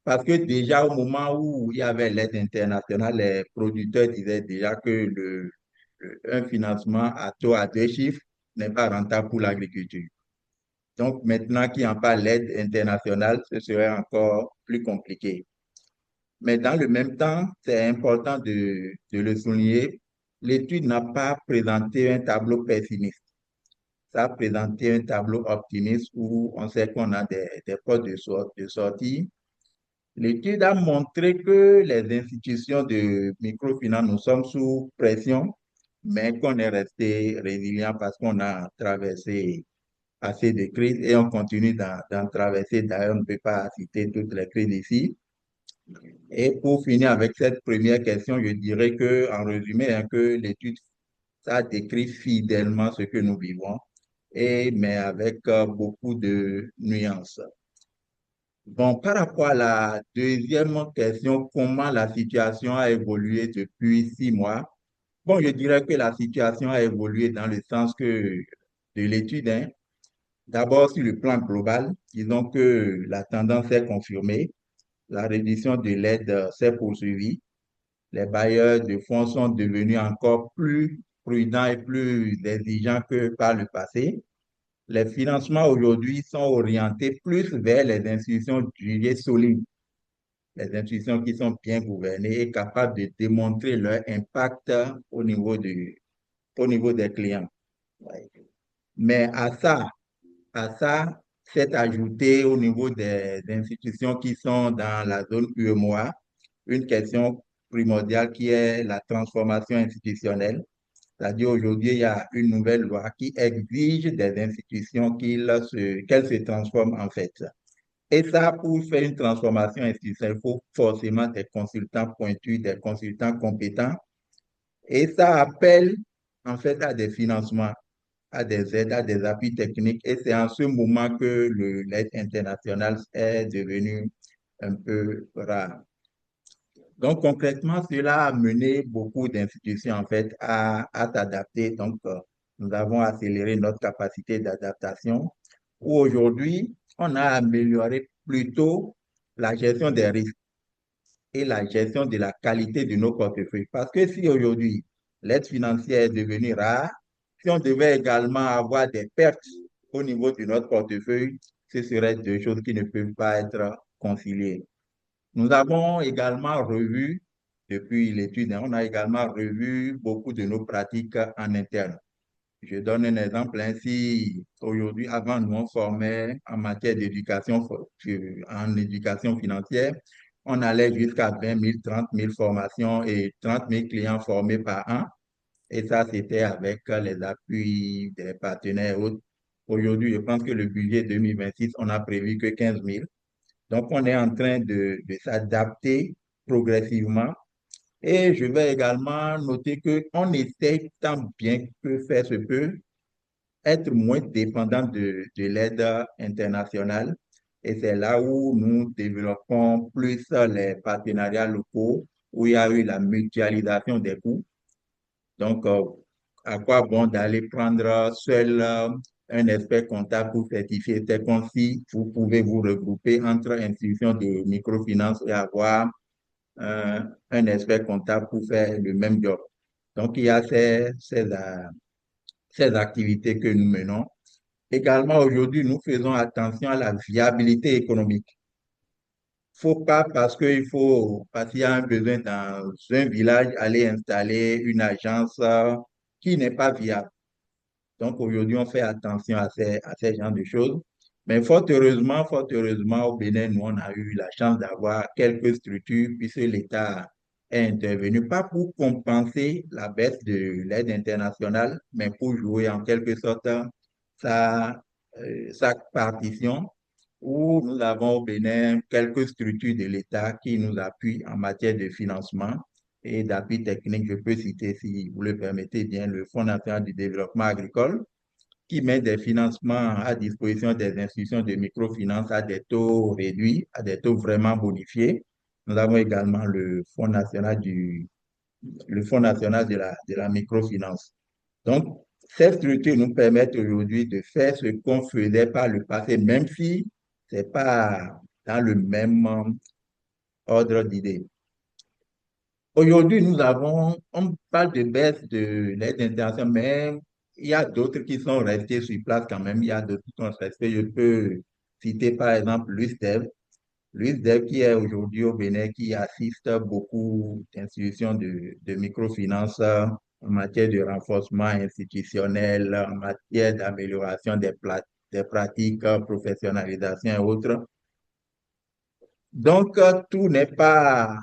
parce que déjà au moment où il y avait l'aide internationale, les producteurs disaient déjà que un financement à taux à 2 chiffres n'est pas rentable pour l'agriculture. Donc maintenant qu'il n'y a pas l'aide internationale, ce serait encore plus compliqué. Mais dans le même temps, c'est important de le souligner, l'étude n'a pas présenté un tableau pessimiste. Ça a présenté un tableau optimiste où on sait qu'on a des portes de sortie. L'étude a montré que les institutions de microfinance, nous sommes sous pression, mais qu'on est resté résilient parce qu'on a traversé assez de crises et on continue d'en traverser. D'ailleurs, on ne peut pas citer toutes les crises ici. Et pour finir avec cette première question, je dirais que, en résumé, hein, que l'étude, ça décrit fidèlement ce que nous vivons, mais avec beaucoup de nuances. Bon, par rapport à la deuxième question, comment la situation a évolué depuis 6 mois? Bon, je dirais que la situation a évolué dans le sens de l'étude, hein. D'abord, sur le plan global, disons que la tendance est confirmée. La réduction de l'aide s'est poursuivie. Les bailleurs de fonds sont devenus encore plus prudents et plus exigeants que par le passé. Les financements aujourd'hui sont orientés plus vers les institutions jugées solides, les institutions qui sont bien gouvernées et capables de démontrer leur impact au niveau des clients. Ouais. Mais à ça, s'est ajouté au niveau des institutions qui sont dans la zone UEMOA, une question primordiale qui est la transformation institutionnelle. C'est-à-dire aujourd'hui, il y a une nouvelle loi qui exige des institutions qu'elles se transforment en fait. Et ça, pour faire une transformation institutionnelle, il faut forcément des consultants pointus, des consultants compétents. Et ça appelle en fait à des financements, à des aides, à des appuis techniques. Et c'est en ce moment que l'aide internationale est devenue un peu rare. Donc, concrètement, cela a mené beaucoup d'institutions, en fait, à s'adapter. Donc, nous avons accéléré notre capacité d'adaptation, où aujourd'hui, on a amélioré plutôt la gestion des risques et la gestion de la qualité de nos portefeuilles. Parce que si aujourd'hui, l'aide financière est devenue rare, si on devait également avoir des pertes au niveau de notre portefeuille, ce seraient deux choses qui ne peuvent pas être conciliées. Nous avons également revu, depuis l'étude, hein, on a également revu beaucoup de nos pratiques en interne. Je donne un exemple ainsi. Aujourd'hui, avant, nous on formait en matière d'éducation, en éducation financière. On allait jusqu'à 20 000, 30 000 formations et 30 000 clients formés par an. Et ça, c'était avec les appuis des partenaires et autres. Aujourd'hui, je pense que le budget 2026, on a prévu que 15 000. Donc, on est en train de s'adapter progressivement. Et je vais également noter qu'on essaie tant bien que faire se peut être moins dépendant de l'aide internationale. Et c'est là où nous développons plus les partenariats locaux, où il y a eu la mutualisation des coûts. Donc, à quoi bon d'aller prendre seul un expert comptable pour certifier? C'est comme si vous pouvez vous regrouper entre institutions de microfinance et avoir un expert comptable pour faire le même job. Donc, il y a ces activités que nous menons. Également, aujourd'hui, nous faisons attention à la viabilité économique. Faut pas parce qu'il y a un besoin dans un village, aller installer une agence qui n'est pas viable. Donc aujourd'hui, on fait attention à ces genres de choses. Mais fort heureusement, au Bénin, nous, on a eu la chance d'avoir quelques structures puisque l'État est intervenu, pas pour compenser la baisse de l'aide internationale, mais pour jouer en quelque sorte sa partition où nous avons au Bénin quelques structures de l'État qui nous appuient en matière de financement et d'appui technique. Je peux citer, si vous le permettez bien, le Fonds national du développement agricole, qui met des financements à disposition des institutions de microfinance à des taux réduits, à des taux vraiment bonifiés. Nous avons également le Fonds national de la microfinance. Donc, ces structures nous permettent aujourd'hui de faire ce qu'on faisait par le passé, même si ce n'est pas dans le même ordre d'idées. Aujourd'hui, on parle de baisse de l'aide internationale, mais il y a d'autres qui sont restés sur place quand même. Il y a d'autres qui sont restés. Je peux citer par exemple l'USDEV. L'USDEV qui est aujourd'hui au Bénin, qui assiste beaucoup d'institutions de microfinance en matière de renforcement institutionnel, en matière d'amélioration des pratiques, professionnalisation et autres. Donc, tout n'est pas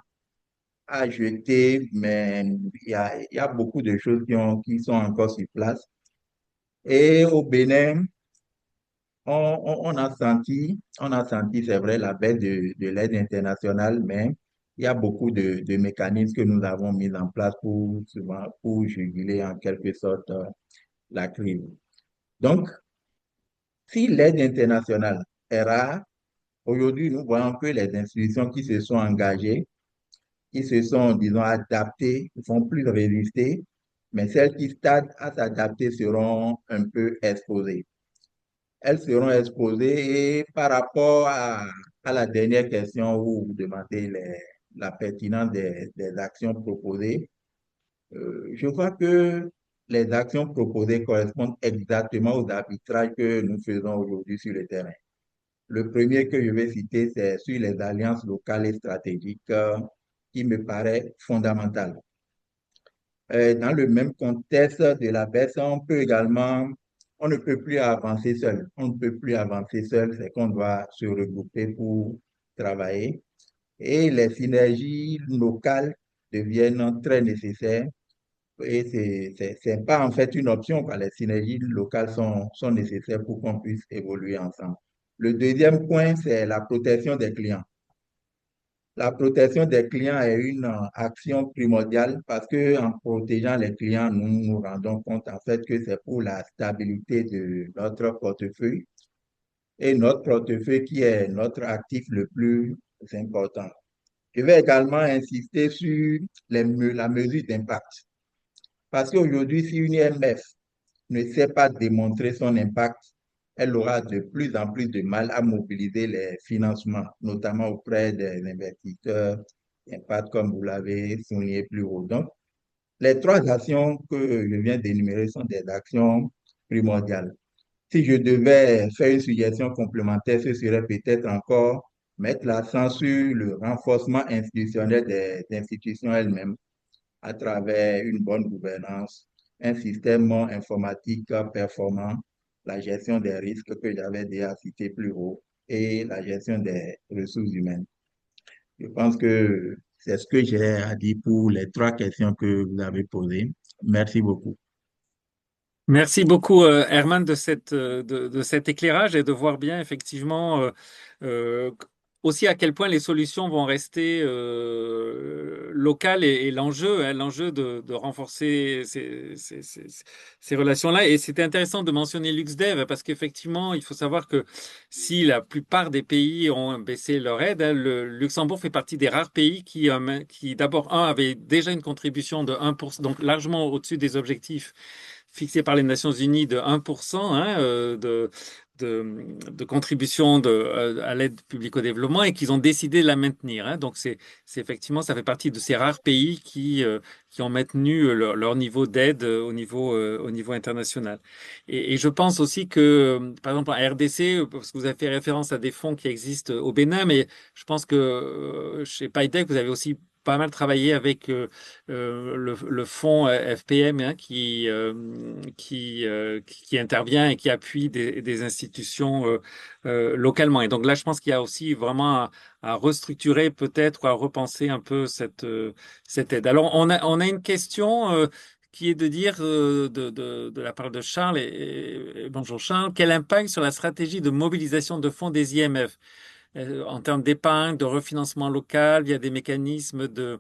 à jeter, mais il y a beaucoup de choses qui sont encore sur place. Et au Bénin, on a senti, c'est vrai, la baisse de l'aide internationale, mais il y a beaucoup de mécanismes que nous avons mis en place pour juguler en quelque sorte la crise. Donc, si l'aide internationale est rare, aujourd'hui, nous voyons que les institutions qui se sont engagées, qui se sont, disons, adaptées, ne vont plus résister, mais celles qui tardent à s'adapter seront un peu exposées. Elles seront exposées et par rapport à la dernière question où vous demandez la pertinence des actions proposées, je vois que les actions proposées correspondent exactement aux arbitrages que nous faisons aujourd'hui sur le terrain. Le premier que je vais citer, c'est sur les alliances locales et stratégiques qui me paraît fondamental. Dans le même contexte de la baisse, on ne peut plus avancer seul. On ne peut plus avancer seul, c'est qu'on doit se regrouper pour travailler. Et les synergies locales deviennent très nécessaires. Et c'est pas en fait une option, quoi. Les synergies locales sont nécessaires pour qu'on puisse évoluer ensemble. Le deuxième point, c'est la protection des clients. La protection des clients est une action primordiale parce que en protégeant les clients, nous nous rendons compte en fait que c'est pour la stabilité de notre portefeuille et notre portefeuille qui est notre actif le plus important. Je vais également insister sur la mesure d'impact. Parce qu'aujourd'hui, si une IMF ne sait pas démontrer son impact, elle aura de plus en plus de mal à mobiliser les financements, notamment auprès des investisseurs impact, comme vous l'avez souligné plus haut. Donc, les trois actions que je viens d'énumérer sont des actions primordiales. Si je devais faire une suggestion complémentaire, ce serait peut-être encore mettre l'accent sur le renforcement institutionnel des institutions elles-mêmes à travers une bonne gouvernance, un système informatique performant, la gestion des risques que j'avais déjà cité plus haut et la gestion des ressources humaines. Je pense que c'est ce que j'ai à dire pour les trois questions que vous avez posées. Merci beaucoup. Merci beaucoup, Herman, de cet éclairage et de voir bien effectivement euh, aussi à quel point les solutions vont rester locales et l'enjeu, hein, l'enjeu de renforcer ces relations-là. Et c'était intéressant de mentionner LuxDev parce qu'effectivement, il faut savoir que si la plupart des pays ont baissé leur aide, hein, le Luxembourg fait partie des rares pays qui d'abord, avait déjà une contribution de 1%, donc largement au-dessus des objectifs fixé par les Nations Unies de 1% hein, de contribution à l'aide publique au développement et qu'ils ont décidé de la maintenir. Hein. Donc, c'est effectivement, ça fait partie de ces rares pays qui ont maintenu leur niveau d'aide au niveau international. Et je pense aussi que, par exemple, en RDC, parce que vous avez fait référence à des fonds qui existent au Bénin, mais je pense que chez PAIDEC, vous avez aussi pas mal travaillé avec le fonds FPM hein, qui intervient et qui appuie des institutions localement. Et donc là, je pense qu'il y a aussi vraiment à restructurer peut-être ou à repenser un peu cette aide. Alors, on a une question qui est de dire, de la part de Charles, et bonjour Charles, quel impact sur la stratégie de mobilisation de fonds des IMF en termes d'épargne, de refinancement local via des mécanismes de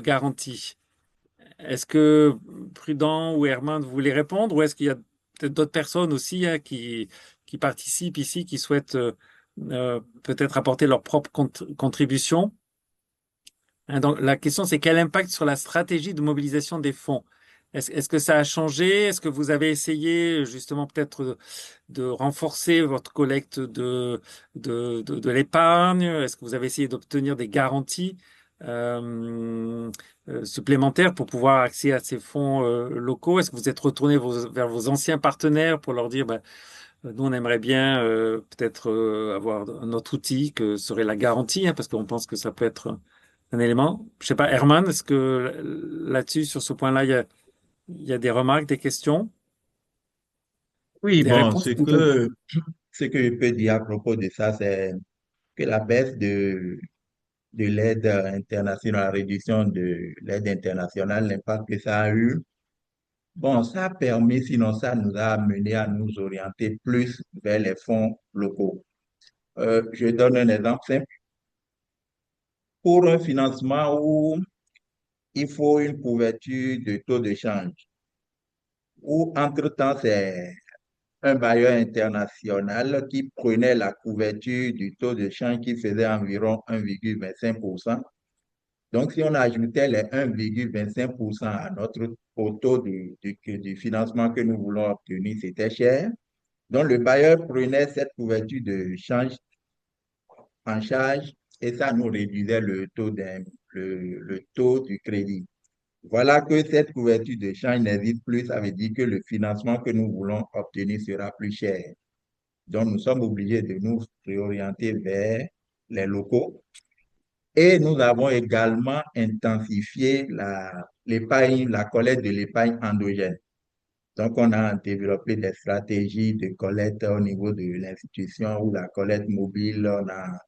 garantie. Est-ce que Prudent ou Herman, vous voulez répondre ou est-ce qu'il y a peut-être d'autres personnes aussi hein, qui participent ici, qui souhaitent peut-être apporter leur propre contribution? Hein, donc, la question, c'est quel impact sur la stratégie de mobilisation des fonds? Est-ce que ça a changé? Est-ce que vous avez essayé justement peut-être de renforcer votre collecte de l'épargne? Est-ce que vous avez essayé d'obtenir des garanties euh, supplémentaires pour pouvoir accéder à ces fonds locaux? Est-ce que vous êtes retourné vers vos anciens partenaires pour leur dire, ben, nous, on aimerait bien peut-être avoir un autre outil que serait la garantie, hein, parce qu'on pense que ça peut être un élément. Je sais pas, Herman, est-ce que là-dessus, sur ce point-là, il y a des remarques, des questions, Oui, des bon, réponses plutôt? ce que je peux dire à propos de ça, c'est que la baisse de l'aide internationale, la réduction de l'aide internationale, l'impact que ça a eu, bon, ça a permis, sinon ça nous a amené à nous orienter plus vers les fonds locaux. Je donne un exemple simple. Pour un financement où il faut une couverture de taux de change, où entre-temps, c'est un bailleur international qui prenait la couverture du taux de change qui faisait environ 1,25%. Donc, si on ajoutait les 1,25% à notre au taux du financement que nous voulons obtenir, c'était cher. Donc, le bailleur prenait cette couverture de change en charge et ça nous réduisait le taux du crédit. Voilà que cette couverture de change n'existe plus, ça veut dire que le financement que nous voulons obtenir sera plus cher. Donc, nous sommes obligés de nous réorienter vers les locaux. Et nous avons également intensifié l'épargne, la collecte de l'épargne endogène. Donc, on a développé des stratégies de collecte au niveau de l'institution ou la collecte mobile. On a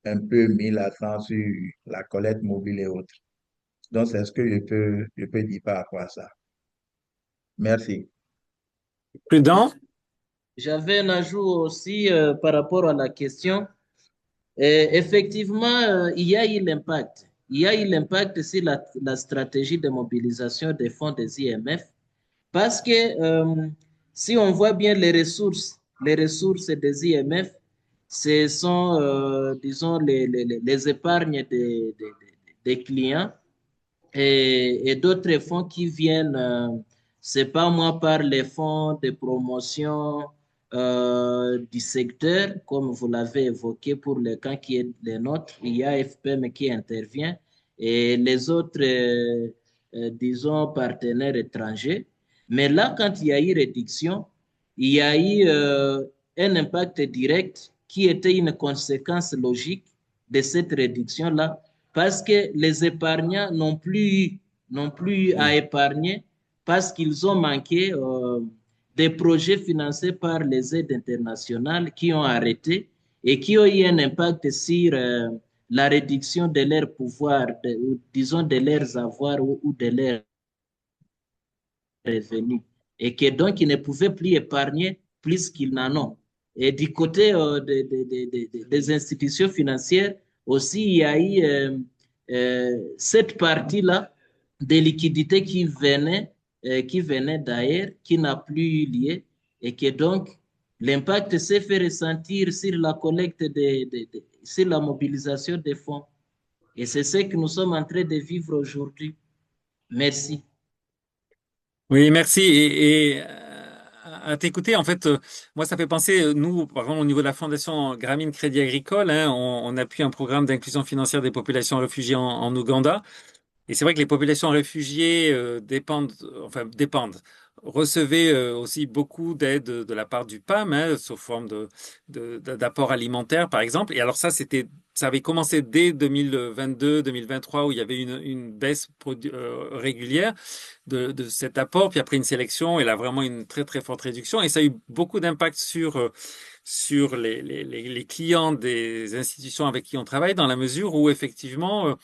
un peu mis l'accent sur la collecte mobile et autres. Donc, c'est ce que je peux dire par rapport à ça. Merci. Prudent? J'avais un ajout aussi par rapport à la question. Effectivement, il y a eu l'impact. Il y a eu l'impact sur la stratégie de mobilisation des fonds des IMF parce que si on voit bien les ressources des IMF, ce sont, disons, les épargnes des clients et d'autres fonds qui viennent, c'est pas moi, par les fonds de promotion du secteur, comme vous l'avez évoqué pour le cas qui est les nôtres, il y a FPM qui intervient et les autres, disons, partenaires étrangers. Mais là, quand il y a eu réduction, il y a eu un impact direct qui était une conséquence logique de cette réduction-là parce que les épargnants n'ont plus eu à épargner parce qu'ils ont manqué des projets financés par les aides internationales qui ont arrêté et qui ont eu un impact sur la réduction de leurs pouvoirs, disons de leurs avoirs ou de leurs revenus. Et que donc ils ne pouvaient plus épargner plus qu'ils n'en ont. Et du côté des institutions financières aussi, il y a eu cette partie-là des liquidités qui venait d'ailleurs, qui n'a plus eu lieu, et que donc l'impact s'est fait ressentir sur la collecte, sur la mobilisation des fonds. Et c'est ce que nous sommes en train de vivre aujourd'hui. Merci. Oui, merci. À t'écouter, en fait, moi, ça fait penser, nous, par exemple, au niveau de la Fondation Grameen Crédit Agricole, hein, on appuie un programme d'inclusion financière des populations réfugiées en Ouganda. Et c'est vrai que les populations réfugiées recevaient aussi beaucoup d'aide de la part du PAM, hein, sous forme d'apport alimentaire, par exemple. Et alors ça avait commencé dès 2022-2023, où il y avait une baisse régulière de cet apport, puis après une sélection, et là vraiment une très très forte réduction. Et ça a eu beaucoup d'impact sur les clients des institutions avec qui on travaille, dans la mesure où effectivement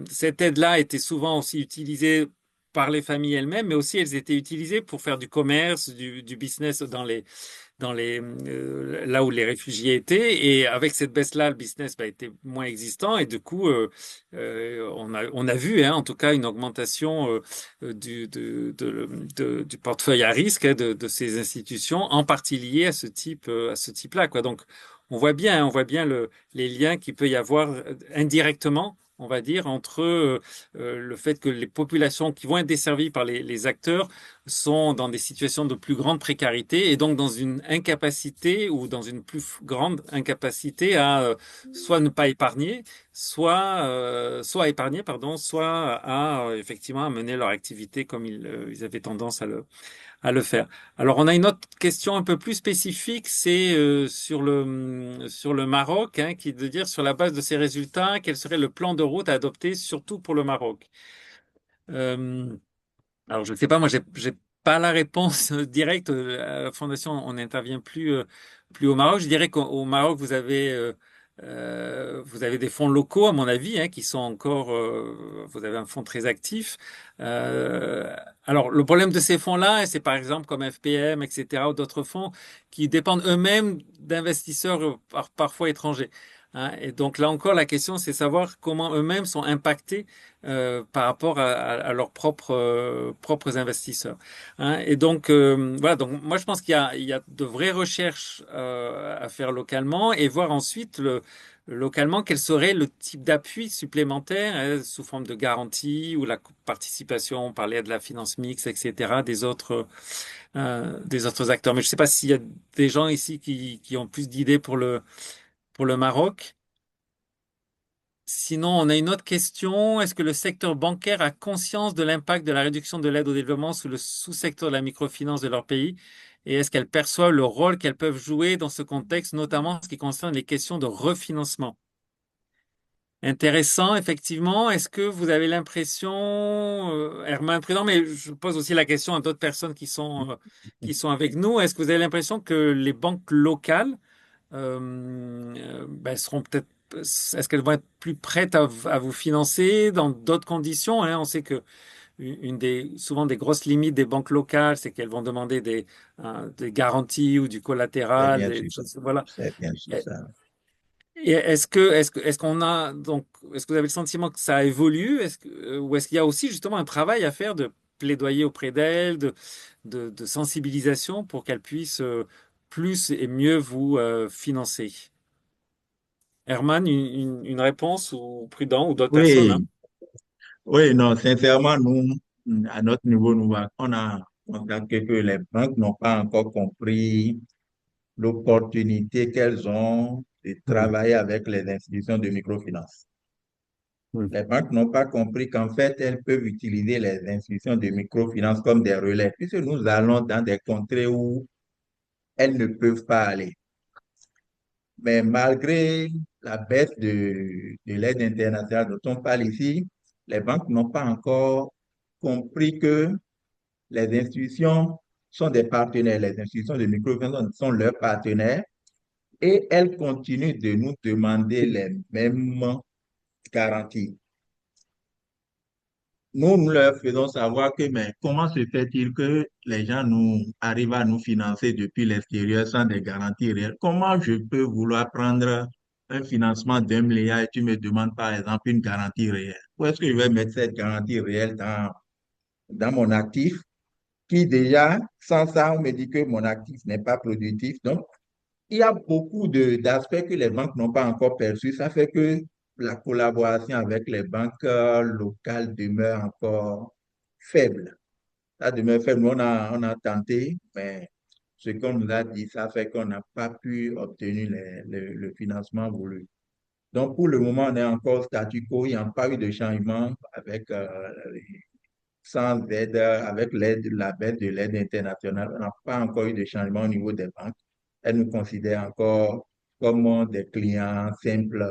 cette aide-là était souvent aussi utilisée par les familles elles-mêmes, mais aussi elles étaient utilisées pour faire du commerce, du business là où les réfugiés étaient. Et avec cette baisse-là, le business était moins existant. Et du coup, on a vu, hein, en tout cas, une augmentation du portefeuille à risque, hein, de ces institutions, en partie liée à ce type-là, quoi. Donc, on voit bien les liens qu'il peut y avoir indirectement, on va dire, entre le fait que les populations qui vont être desservies par les acteurs sont dans des situations de plus grande précarité et donc dans une incapacité ou dans une plus grande incapacité à soit ne pas épargner, soit épargner, pardon, soit à effectivement à mener leur activité comme ils avaient tendance à le faire. Alors, on a une autre question un peu plus spécifique, c'est sur le Maroc, hein, qui est de dire sur la base de ces résultats, quel serait le plan de route à adopter, surtout pour le Maroc. Euh, alors, je ne sais pas, moi, j'ai pas la réponse directe. À la Fondation, on n'intervient plus au Maroc. Je dirais qu'au Maroc, vous avez des fonds locaux, à mon avis, hein, qui sont encore. Vous avez un fonds très actif. Euh, alors, le problème de ces fonds-là, c'est par exemple comme FPM, etc., ou d'autres fonds qui dépendent eux-mêmes d'investisseurs parfois étrangers, hein. Et donc là encore, la question, c'est savoir comment eux-mêmes sont impactés par rapport à leurs propres investisseurs, hein. Et donc, voilà, donc moi je pense il y a de vraies recherches à faire localement et voir ensuite localement quel serait le type d'appui supplémentaire, hein, sous forme de garantie ou la participation, on parlait de la finance mixte, etc., des autres acteurs. Mais je ne sais pas s'il y a des gens ici qui ont plus d'idées pour le Maroc. Sinon, on a une autre question. Est-ce que le secteur bancaire a conscience de l'impact de la réduction de l'aide au développement sous le sous-secteur de la microfinance de leur pays? Et est-ce qu'elles perçoivent le rôle qu'elles peuvent jouer dans ce contexte, notamment en ce qui concerne les questions de refinancement? Intéressant, effectivement. Est-ce que vous avez l'impression, Herman Prudent, mais je pose aussi la question à d'autres personnes qui sont avec nous, est-ce que vous avez l'impression que les banques locales seront peut-être, est-ce qu'elles vont être plus prêtes à vous financer dans d'autres conditions, hein? On sait que souvent des grosses limites des banques locales, c'est qu'elles vont demander des garanties ou du C'est collatéral, bien des sûr ça. choses, voilà. C'est bien sûr ça. Et est-ce qu'on a donc, est-ce que vous avez le sentiment que ça évolue, ou est-ce qu'il y a aussi justement un travail à faire de plaidoyer auprès d'elles, de sensibilisation pour qu'elles puissent plus et mieux vous financer? Herman, une réponse ou Prudent ou d'autres personnes, hein? Oui, oui, non, sincèrement, nous, à notre niveau, on a constaté que les banques n'ont pas encore compris l'opportunité qu'elles ont de Mm. travailler avec les institutions de microfinance. Mm. Les banques n'ont pas compris qu'en fait, elles peuvent utiliser les institutions de microfinance comme des relais, puisque nous allons dans des contrées où elles ne peuvent pas aller. Mais malgré la baisse de l'aide internationale dont on parle ici, les banques n'ont pas encore compris que les institutions sont des partenaires, les institutions de microfinance sont leurs partenaires et elles continuent de nous demander les mêmes garanties. Nous leur faisons savoir que, mais comment se fait-il que les gens nous arrivent à nous financer depuis l'extérieur sans des garanties réelles? Comment je peux vouloir prendre un financement d'1 milliard et tu me demandes par exemple une garantie réelle? Où est-ce que je vais mettre cette garantie réelle dans mon actif qui déjà, sans ça, on me dit que mon actif n'est pas productif. Donc, il y a beaucoup d'aspects que les banques n'ont pas encore perçus. Ça fait que la collaboration avec les banques locales demeure encore faible. Ça demeure faible. Nous, on a tenté, mais ce qu'on nous a dit, ça fait qu'on n'a pas pu obtenir le financement voulu. Donc, pour le moment, on est encore statu quo. Il n'y a pas eu de changement avec sans aide, avec l'aide, la baisse de l'aide internationale, on n'a pas encore eu de changement au niveau des banques. Elles nous considèrent encore comme des clients simples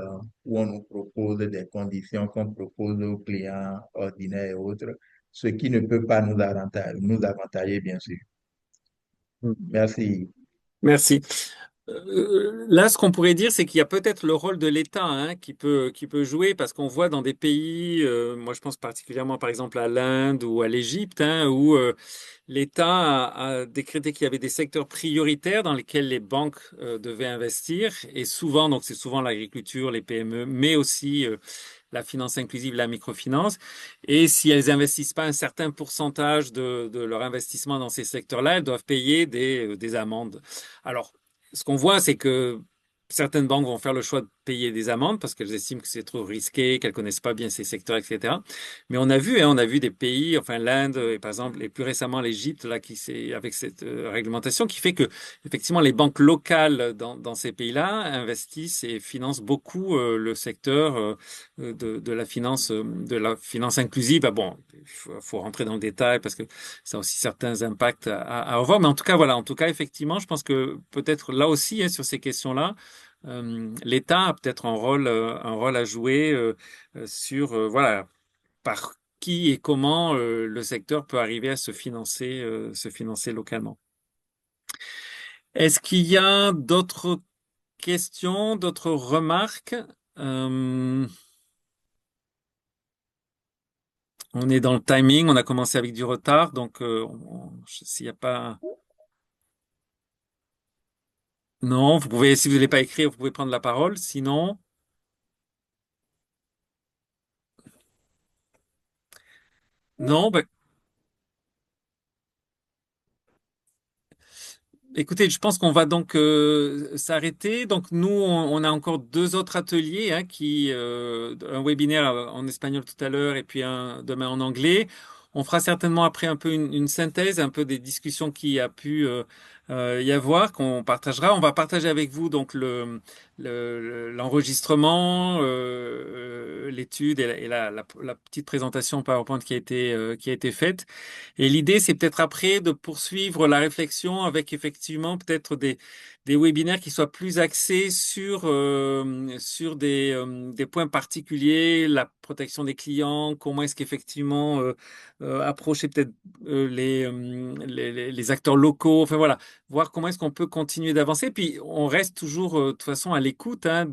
où on nous propose des conditions qu'on propose aux clients ordinaires et autres, ce qui ne peut pas nous avantager bien sûr. Mm. Merci. Merci. Là, ce qu'on pourrait dire, c'est qu'il y a peut-être le rôle de l'État hein, qui peut jouer, parce qu'on voit dans des pays, moi je pense particulièrement par exemple à l'Inde ou à l'Égypte, hein, où l'État a décrété qu'il y avait des secteurs prioritaires dans lesquels les banques devaient investir, et souvent, donc c'est souvent l'agriculture, les PME, mais aussi la finance inclusive, la microfinance. Et si elles investissent pas un certain pourcentage de leur investissement dans ces secteurs-là, elles doivent payer des amendes. Alors, ce qu'on voit, c'est que certaines banques vont faire le choix de payer des amendes parce qu'elles estiment que c'est trop risqué, qu'elles connaissent pas bien ces secteurs, etc. Mais on a vu des pays, enfin l'Inde, et par exemple, et plus récemment l'Égypte, là, qui c'est avec cette réglementation qui fait que effectivement les banques locales dans ces pays-là investissent et financent beaucoup le secteur de la finance inclusive. Ah bon, faut rentrer dans le détail parce que ça a aussi certains impacts à revoir. Mais en tout cas, voilà, en tout cas, effectivement, je pense que peut-être là aussi, hein, sur ces questions-là, l'État a peut-être un rôle à jouer sur, voilà, par qui et comment le secteur peut arriver à se financer localement. Est-ce qu'il y a d'autres questions, d'autres remarques? Euh, on est dans le timing, on a commencé avec du retard, donc s'il n'y a pas... Non, vous pouvez, si vous n'allez pas écrire, vous pouvez prendre la parole. Sinon, non, ben, écoutez, je pense qu'on va donc s'arrêter. Donc nous, on a encore deux autres ateliers, hein, un webinaire en espagnol tout à l'heure et puis un demain en anglais. On fera certainement après un peu une synthèse, un peu des discussions qui a pu y avoir, qu'on partagera. On va partager avec vous donc l'enregistrement, l'étude et la petite présentation PowerPoint qui a été faite. Et l'idée, c'est peut-être après de poursuivre la réflexion avec effectivement peut-être des webinaires qui soient plus axés sur des points particuliers, la protection des clients, comment est-ce qu'effectivement approcher peut-être les acteurs locaux, enfin voilà, voir comment est-ce qu'on peut continuer d'avancer. Puis on reste toujours de toute façon à l'écoute hein,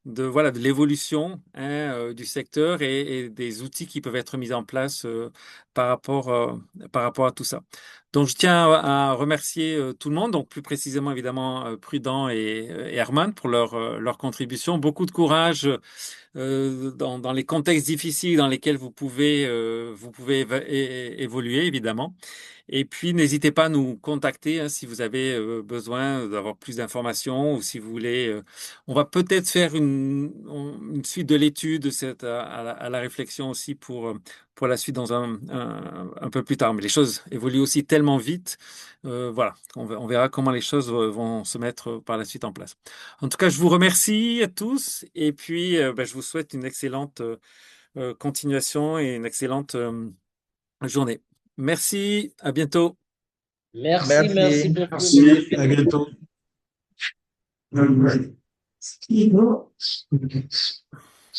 voilà, de l'évolution hein, du secteur et des outils qui peuvent être mis en place par rapport, par rapport à tout ça. Donc, je tiens à remercier tout le monde, donc plus précisément évidemment Prudent et Herman pour leur contribution. Beaucoup de courage dans les contextes difficiles dans lesquels vous pouvez évoluer, évidemment. Et puis, n'hésitez pas à nous contacter hein, si vous avez besoin d'avoir plus d'informations ou si vous voulez. On va peut-être faire une suite de l'étude à la réflexion aussi pour la suite dans un peu plus tard. Mais les choses évoluent aussi tellement vite. Voilà, on verra comment les choses vont se mettre par la suite en place. En tout cas, je vous remercie à tous et puis ben, je vous souhaite une excellente continuation et une excellente journée. Merci, à bientôt. Merci, merci Merci. beaucoup, Merci, Monsieur à Philippe. bientôt.